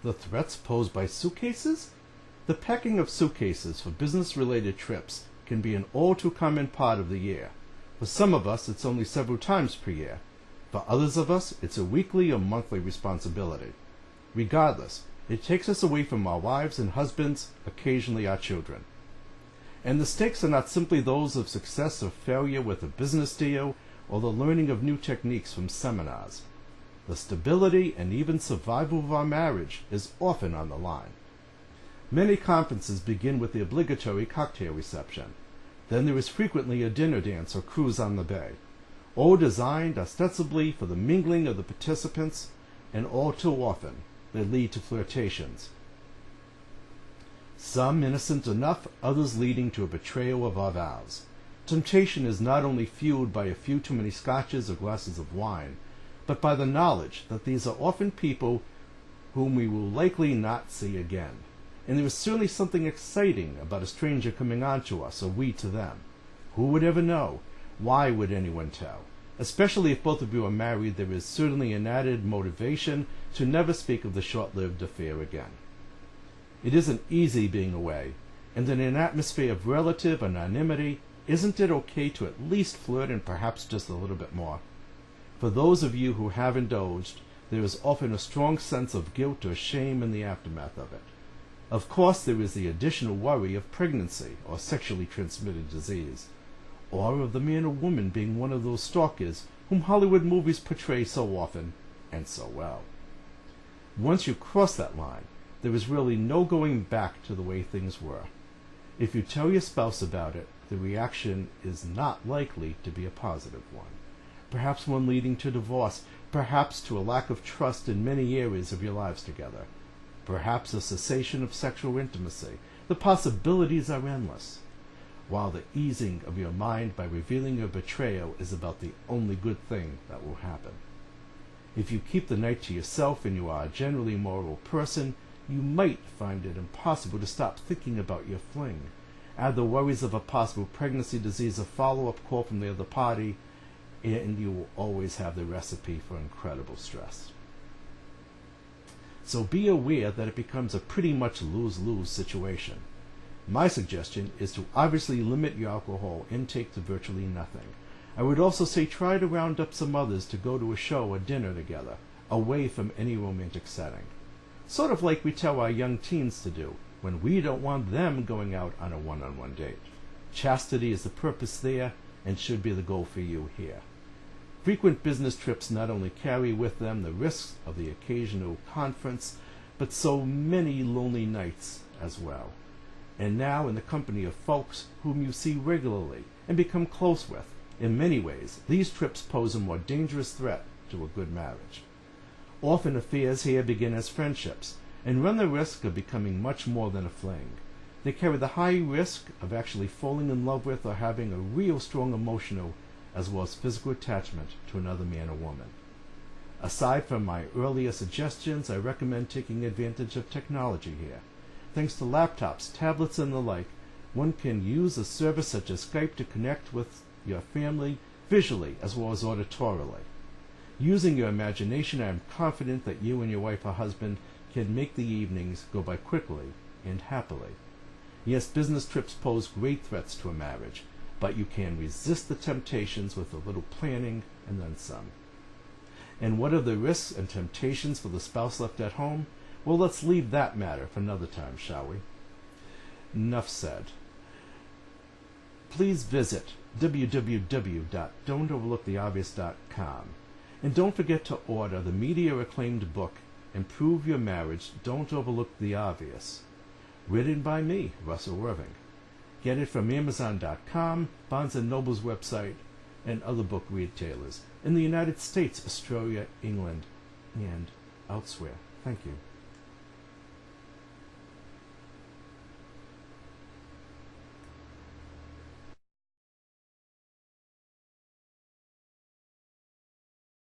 The threats posed by suitcases? The packing of suitcases for business-related trips can be an all-too-common part of the year. For some of us, it's only several times per year. For others of us, it's a weekly or monthly responsibility. Regardless, it takes us away from our wives and husbands, occasionally our children. And the stakes are not simply those of success or failure with a business deal or the learning of new techniques from seminars. The stability and even survival of our marriage is often on the line. Many conferences begin with the obligatory cocktail reception. Then there is frequently a dinner dance or cruise on the bay, all designed ostensibly for the mingling of the participants, and all too often they lead to flirtations. Some innocent enough, others leading to a betrayal of our vows. Temptation is not only fueled by a few too many scotches or glasses of wine, but by the knowledge that these are often people whom we will likely not see again. And there is certainly something exciting about a stranger coming on to us, or we to them. Who would ever know? Why would anyone tell? Especially if both of you are married, there is certainly an added motivation to never speak of the short-lived affair again. It isn't easy being away, and in an atmosphere of relative anonymity, isn't it okay to at least flirt and perhaps just a little bit more? For those of you who have indulged, there is often a strong sense of guilt or shame in the aftermath of it. Of course, there is the additional worry of pregnancy or sexually transmitted disease, or of the man or woman being one of those stalkers whom Hollywood movies portray so often and so well. Once you cross that line, there is really no going back to the way things were. If you tell your spouse about it, the reaction is not likely to be a positive one. Perhaps one leading to divorce, perhaps to a lack of trust in many areas of your lives together, perhaps a cessation of sexual intimacy. The possibilities are endless, while the easing of your mind by revealing your betrayal is about the only good thing that will happen. If you keep the night to yourself and you are a generally moral person, you might find it impossible to stop thinking about your fling. Add the worries of a possible pregnancy, disease, or follow-up call from the other party, and you will always have the recipe for incredible stress. So be aware that it becomes a pretty much lose-lose situation. My suggestion is to obviously limit your alcohol intake to virtually nothing. I would also say try to round up some others to go to a show or dinner together, away from any romantic setting. Sort of like we tell our young teens to do when we don't want them going out on a one-on-one date. Chastity is the purpose there and should be the goal for you here. Frequent business trips not only carry with them the risks of the occasional conference, but so many lonely nights as well. And now in the company of folks whom you see regularly and become close with. In many ways, these trips pose a more dangerous threat to a good marriage. Often affairs here begin as friendships and run the risk of becoming much more than a fling. They carry the high risk of actually falling in love with or having a real strong emotional as well as physical attachment to another man or woman. Aside from my earlier suggestions, I recommend taking advantage of technology here. Thanks to laptops, tablets, and the like, one can use a service such as Skype to connect with your family visually as well as auditorily. Using your imagination, I am confident that you and your wife or husband can make the evenings go by quickly and happily. Yes, business trips pose great threats to a marriage, but you can resist the temptations with a little planning and then some. And what are the risks and temptations for the spouse left at home? Well, let's leave that matter for another time, shall we? Enough said. Please visit www.don'toverlooktheobvious.com. And don't forget to order the media-acclaimed book, Improve Your Marriage, Don't Overlook the Obvious, written by me, Russell Irving. Get it from Amazon.com, Barnes & Noble's website, and other book retailers in the United States, Australia, England, and elsewhere. Thank you.